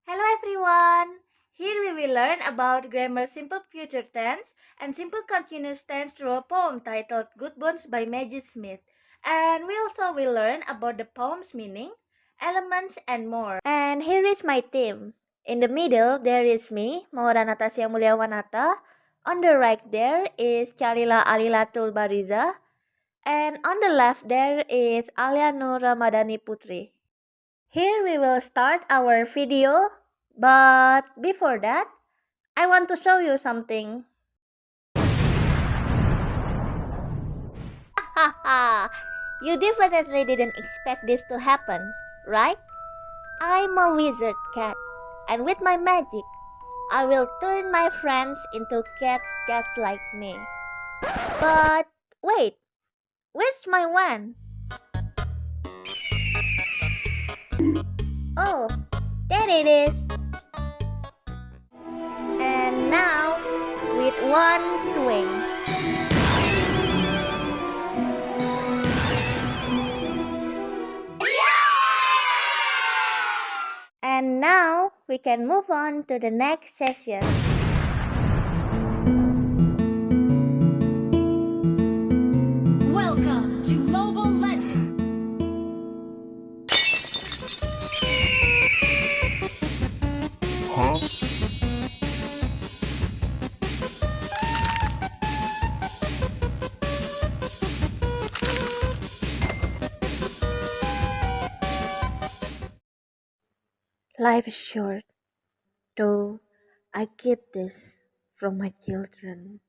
Hello everyone! Here we will learn about grammar simple future tense and simple continuous tense through a poem titled Good Bones by Maggie Smith. And we also will learn about the poem's meaning, elements, and more. And here is my team. In the middle, there is me, Maura Natasha Mulyawanata. On the right, there is Chalila Alilatul Bariza. And on the left, there is Alia Nur Ramadhani Putri. Here we will start our video, but before that, I want to show you something. Haha, you definitely didn't expect this to happen, right? I'm a wizard cat, and with my magic, I will turn my friends into cats just like me. But wait, where's my wand? Oh, there it is. And now, with one swing. And now we can move on to the next session. Welcome to Mobile Legend! Life is short, though I keep this from my children.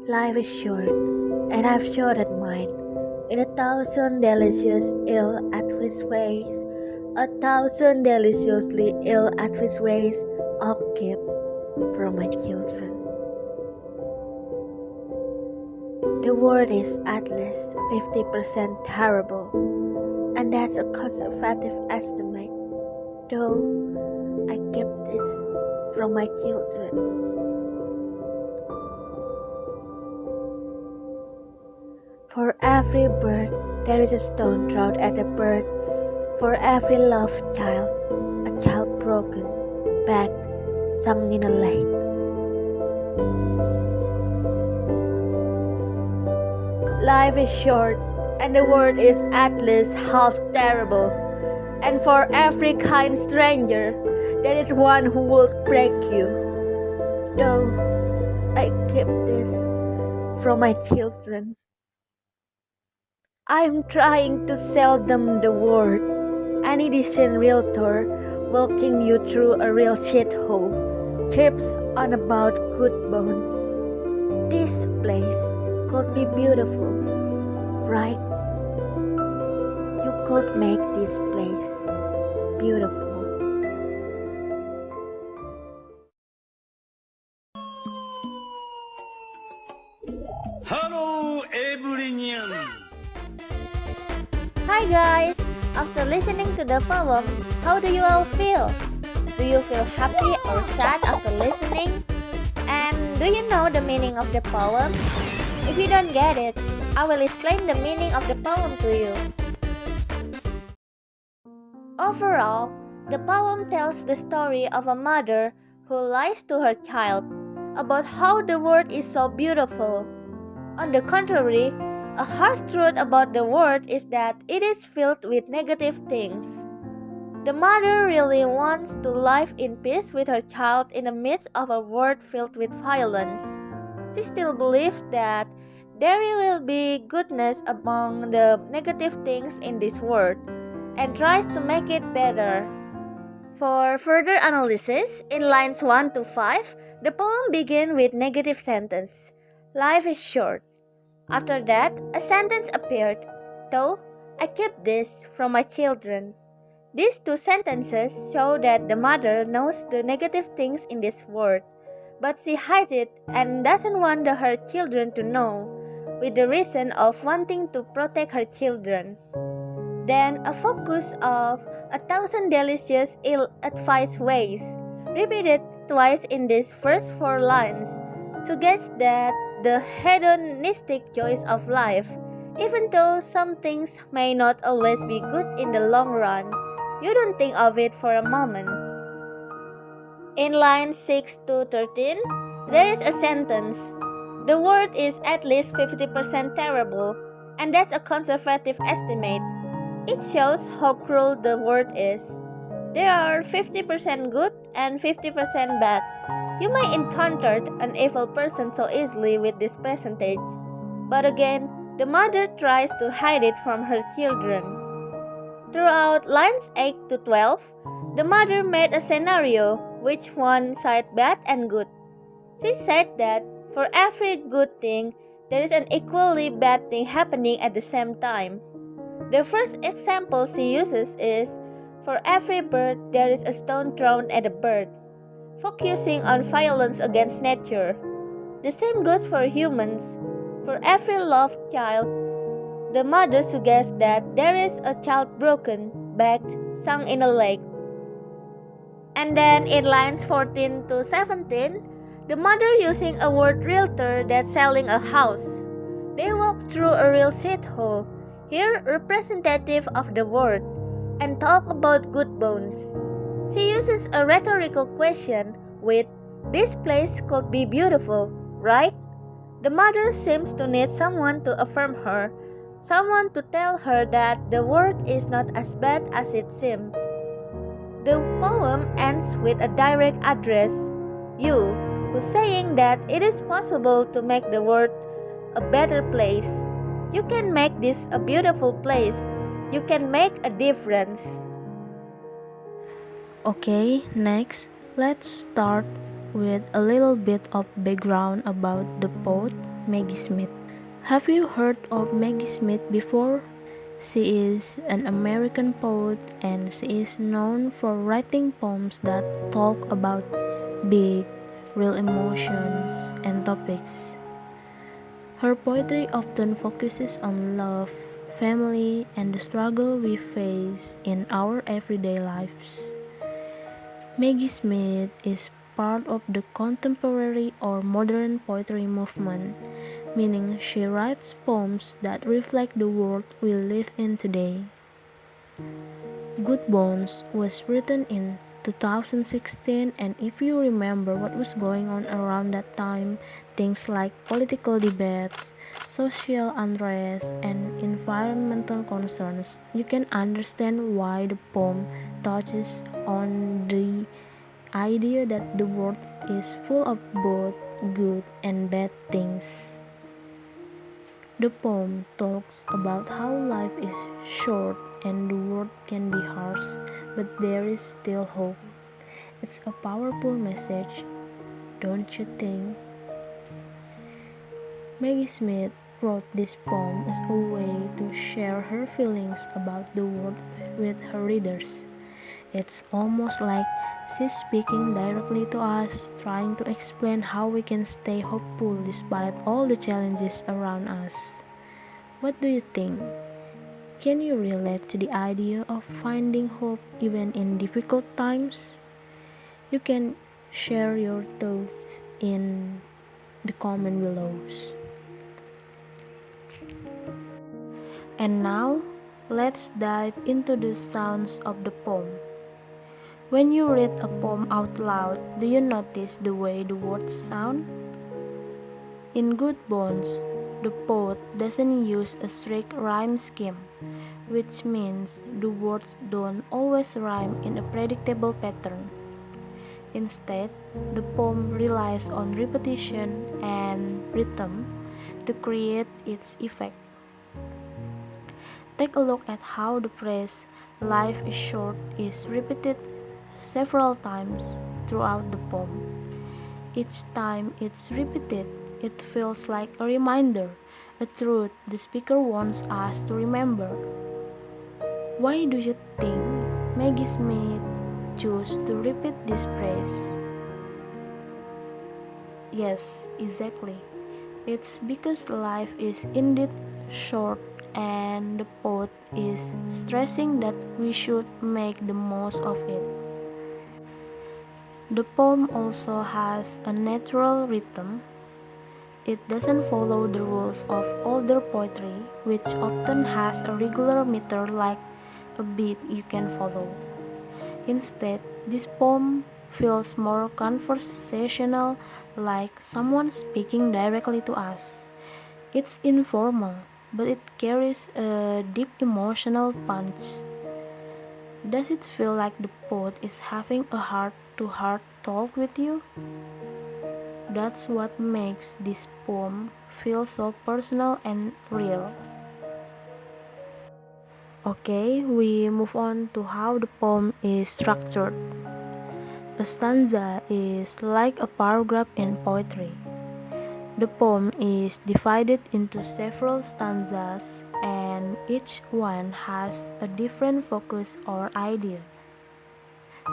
Life is short, and I've shorted mine in 1,000 delicious ill-advised ways. 1,000 deliciously ill-advised ways I'll keep from my children. The world is at least 50% terrible, and that's a conservative estimate, though I keep this from my children. For every bird, there is a stone thrown at a bird. For every loved child, a child broken, begged, sunk in a lake. Life is short, and the world is at least half terrible. And for every kind stranger, there is one who will break you. Though I keep this from my children. I'm trying to sell them the word. Any decent realtor walking you through a real shithole chips on about good bones. This place could be beautiful, right? You could make this place beautiful. Hello, everyone. Hi guys! After listening to the poem, how do you all feel? Do you feel happy or sad after listening? And do you know the meaning of the poem? If you don't get it, I will explain the meaning of the poem to you. Overall, the poem tells the story of a mother who lies to her child about how the world is so beautiful. On the contrary, a harsh truth about the world is that it is filled with negative things. The mother really wants to live in peace with her child in the midst of a world filled with violence. She still believes that there will be goodness among the negative things in this world and tries to make it better. For further analysis, in lines 1 to 5, the poem begins with negative sentence. Life is short. After that, a sentence appeared, though I keep this from my children. These two sentences show that the mother knows the negative things in this world, but she hides it and doesn't want her children to know, with the reason of wanting to protect her children. Then a focus of 1,000 delicious ill-advised ways, repeated twice in these first 4 lines, suggests that the hedonistic joys of life, even though some things may not always be good in the long run, You don't think of it for a moment. In lines 6 to 13, there is a sentence. The world is at least 50% terrible, and that's a conservative estimate. It shows how cruel the world is. There are 50% good and 50% bad. You may encounter an evil person so easily with this percentage. But again, the mother tries to hide it from her children. Throughout lines 8 to 12, the mother made a scenario which one side bad and good. She said that for every good thing, there is an equally bad thing happening at the same time. The first example she uses is, for every bird there is a stone thrown at a bird, focusing on violence against nature. The same goes for humans. For every loved child, the mother suggests that there is a child broken, backed, sunk in a lake. And then in lines 14 to 17, the mother using a word realtor that's selling a house. They walk through a real shithole, here representative of the word, and talk about good bones. She uses a rhetorical question with, "This place could be beautiful, right?" The mother seems to need someone to affirm her, someone to tell her that the world is not as bad as it seems. The poem ends with a direct address, you, who's saying that it is possible to make the world a better place. You can make this a beautiful place. You can make a difference. Okay, next, let's start with a little bit of background about the poet Maggie Smith. Have you heard of Maggie Smith before? She is an American poet and she is known for writing poems that talk about big, real emotions and topics. Her poetry often focuses on love, family, and the struggle we face in our everyday lives. Maggie Smith is part of the contemporary or modern poetry movement, meaning she writes poems that reflect the world we live in today. Good Bones was written in 2016, and if you remember what was going on around that time, things like political debates, social unrest, and environmental concerns, you can understand why the poem touches on the idea that the world is full of both good and bad things. The poem talks about how life is short and the world can be harsh, but there is still hope. It's a powerful message, don't you think? Maggie Smith wrote this poem as a way to share her feelings about the world with her readers. It's almost like she's speaking directly to us, trying to explain how we can stay hopeful despite all the challenges around us. What do you think? Can you relate to the idea of finding hope even in difficult times? You can share your thoughts in the comment below. And now, let's dive into the sounds of the poem. When you read a poem out loud, do you notice the way the words sound? In Good Bones, the poet doesn't use a strict rhyme scheme, which means the words don't always rhyme in a predictable pattern. Instead, the poem relies on repetition and rhythm to create its effect. Take a look at how the phrase "life is short" is repeated several times throughout the poem. Each time it's repeated, it feels like a reminder, a truth the speaker wants us to remember. Why do you think Maggie Smith chose to repeat this phrase? Yes, exactly. It's because life is indeed short, and the poet is stressing that we should make the most of it. The poem also has a natural rhythm. It doesn't follow the rules of older poetry, which often has a regular meter like a beat you can follow. Instead, this poem feels more conversational, like someone speaking directly to us. It's informal, but it carries a deep emotional punch. Does it feel like the poet is having a heart to heart talk with you? That's what makes this poem feel so personal and real. Okay, we move on to how the poem is structured. A stanza is like a paragraph in poetry. The poem is divided into several stanzas, and each one has a different focus or idea.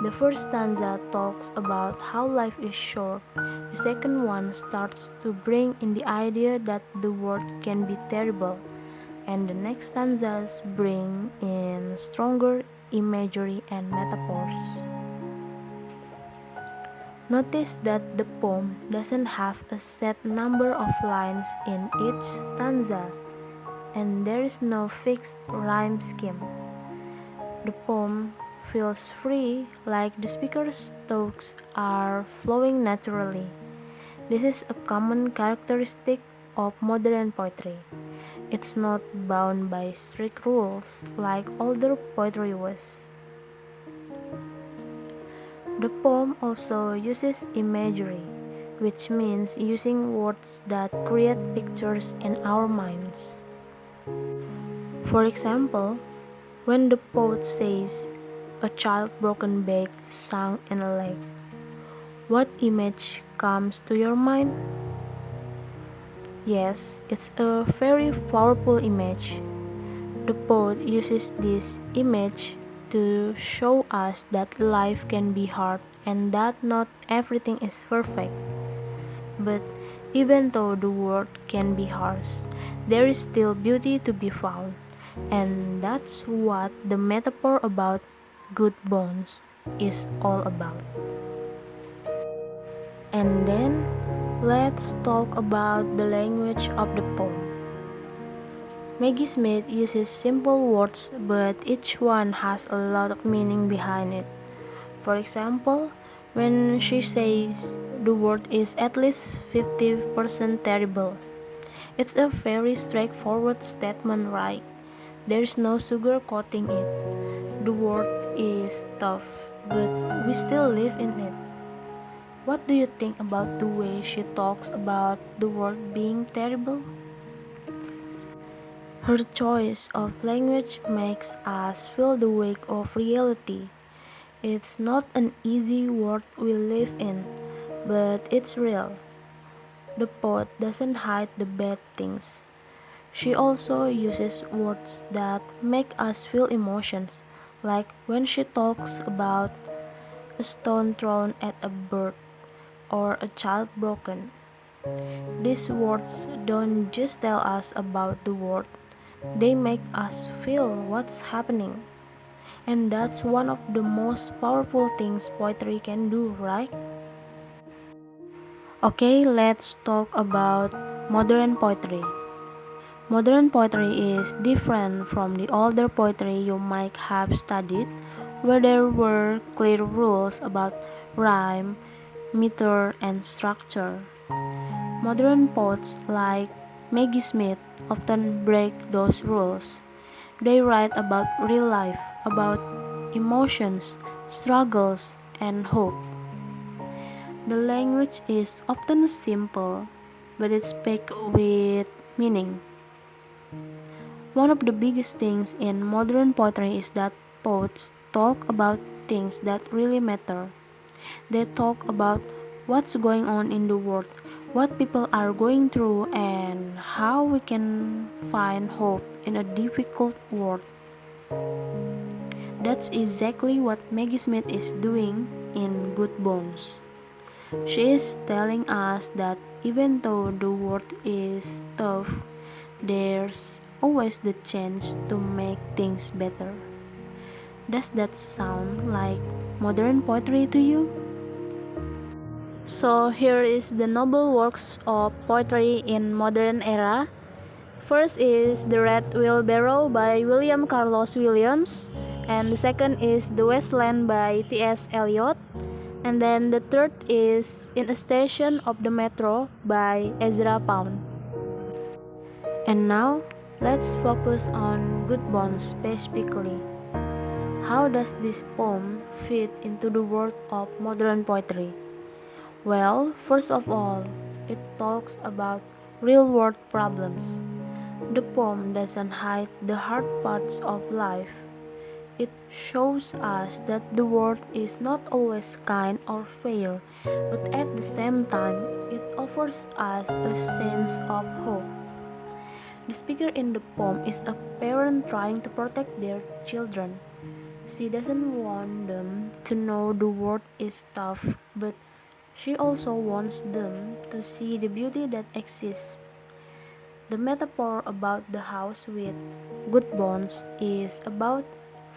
The first stanza talks about how life is short. The second one starts to bring in the idea that the world can be terrible, and the next stanzas bring in stronger imagery and metaphors. Notice that the poem doesn't have a set number of lines in each stanza, and there is no fixed rhyme scheme. The poem feels free, like the speaker's thoughts are flowing naturally. This is a common characteristic of modern poetry. It's not bound by strict rules like older poetry was. The poem also uses imagery, which means using words that create pictures in our minds. For example, when the poet says, "A child broken back sunk in a lake," what image comes to your mind? Yes, it's a very powerful image. The poet uses this image to show us that life can be hard and that not everything is perfect. But even though the world can be harsh, there is still beauty to be found. And that's what the metaphor about good bones is all about. And then, let's talk about the language of the poem. Maggie Smith uses simple words, but each one has a lot of meaning behind it. For example, when she says the world is at least 50% terrible, it's a very straightforward statement, right? There's no sugarcoating it. The world is tough, but we still live in it. What do you think about the way she talks about the world being terrible? Her choice of language makes us feel the weight of reality. It's not an easy world we live in, but it's real. The poet doesn't hide the bad things. She also uses words that make us feel emotions, like when she talks about a stone thrown at a bird or a child broken. These words don't just tell us about the world, they make us feel what's happening. And that's one of the most powerful things poetry can do, right? Okay, let's talk about modern poetry. Modern poetry is different from the older poetry you might have studied, where there were clear rules about rhyme, meter, and structure. Modern poets like Maggie Smith often break those rules. They write about real life, about emotions, struggles, and hope. The language is often simple, but it's packed with meaning. One of the biggest things in modern poetry is that poets talk about things that really matter. They talk about what's going on in the world, what people are going through, and how we can find hope in a difficult world. That's exactly what Maggie Smith is doing in Good Bones. She is telling us that even though the world is tough, there's always the chance to make things better. Does that sound like modern poetry to you? So here is the noble works of poetry in modern era. First is The Red Wheelbarrow by William Carlos Williams. and the second is The Wasteland by T.S. Eliot, and then the third is In a Station of the Metro by Ezra Pound. And now, let's focus on Good Bones specifically. How does this poem fit into the world of modern poetry? Well, first of all, it talks about real-world problems. The poem doesn't hide the hard parts of life. It shows us that the world is not always kind or fair, but at the same time, it offers us a sense of hope. The speaker in the poem is a parent trying to protect their children. She doesn't want them to know the world is tough, but she also wants them to see the beauty that exists. The metaphor about the house with good bones is about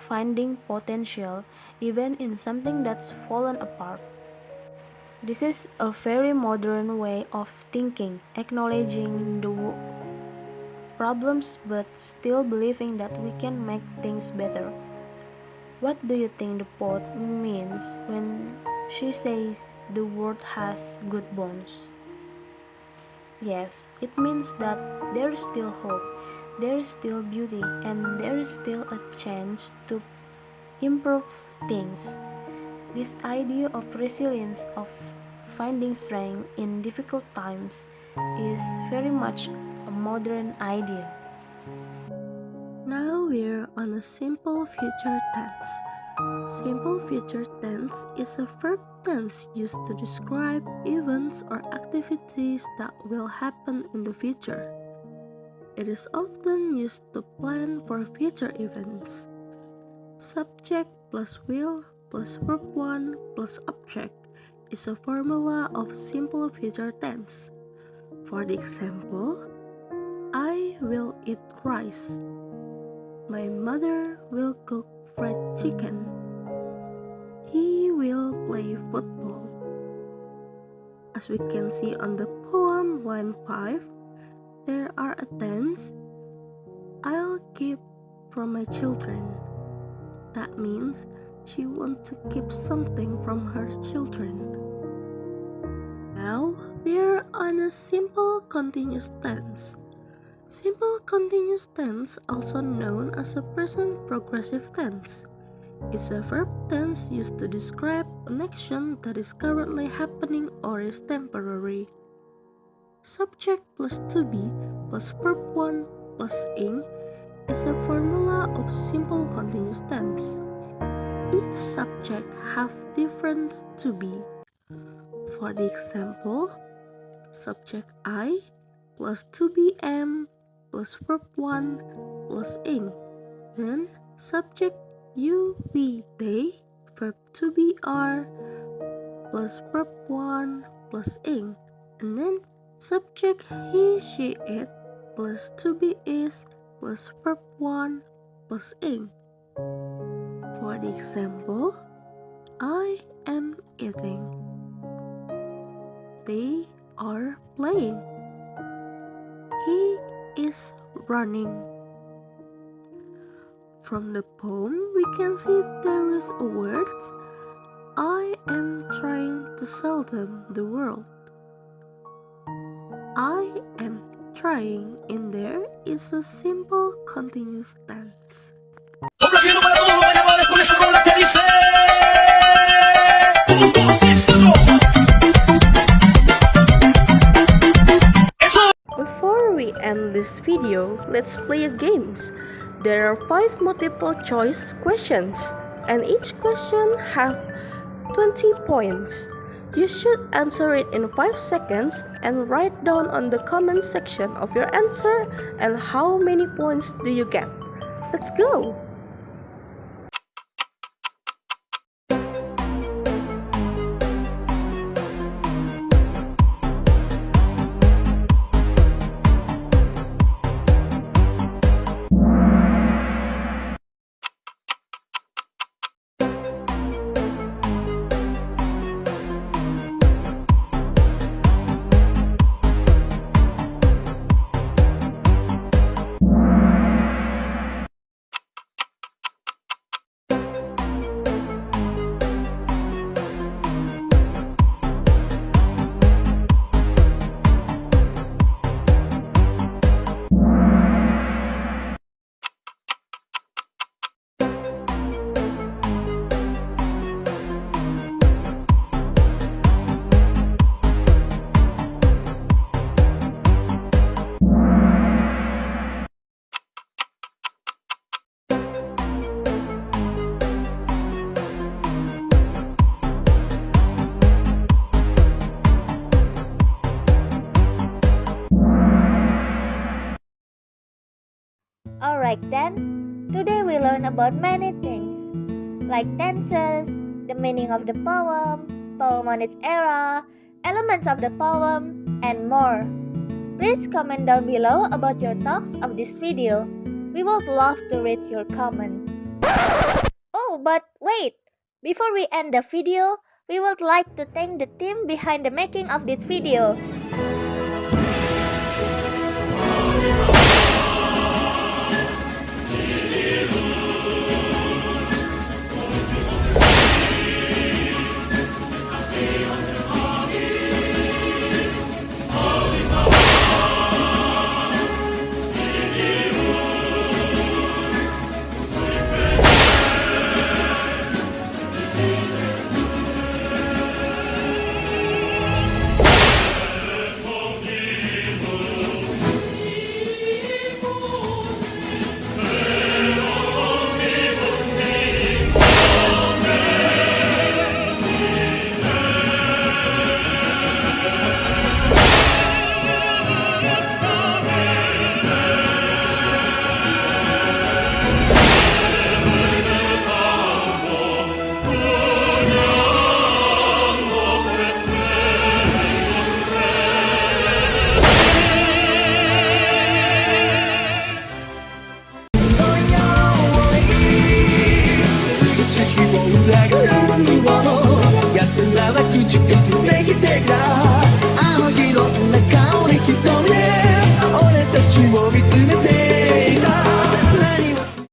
finding potential even in something that's fallen apart. This is a very modern way of thinking, acknowledging the problems but still believing that we can make things better. What do you think the poet means when she says the world has good bones? Yes, it means that there is still hope, there is still beauty, and there is still a chance to improve things. This idea of resilience, of finding strength in difficult times, is very much a modern idea. Now we're on a simple future tense. Simple future tense is a verb tense used to describe events or activities that will happen in the future. It is often used to plan for future events. Subject plus will plus verb 1 plus object is a formula of simple future tense. For the example, I will eat rice. My mother will cook fried chicken. He will play football. As we can see on the poem line 5, there are a tense, I'll keep from my children. That means she wants to keep something from her children. Now we're on a simple continuous tense. Simple continuous tense, also known as a present progressive tense, is a verb tense used to describe an action that is currently happening or is temporary. Subject plus to be plus verb 1 plus ing is a formula of simple continuous tense. Each subject have different to be. For the example, subject I plus to be am plus verb 1 plus ing. Then subject you, we, they, verb to be are plus verb 1 plus ing. And then subject he, she, it plus to be is plus verb 1 plus ing. For the example, I am eating. They are playing. He is running. From the poem, we can see there is a words, I am trying to sell them the world. I am trying in there is a simple continuous tense. Complaciendo para todos los bailadores con esta rola que dice. 1, 2, 3, 4. Eso. Before we end this video, let's play a games. There are 5 multiple choice questions, and each question have 20 points. You should answer it in 5 seconds and write down on the comment section of your answer and how many points do you get. Let's go! Back then, today we learn about many things, like tenses, the meaning of the poem on its era, elements of the poem, and more. Please comment down below about your thoughts of this video. We would love to read your comment. Oh, but wait! Before we end the video, we would like to thank the team behind the making of this video.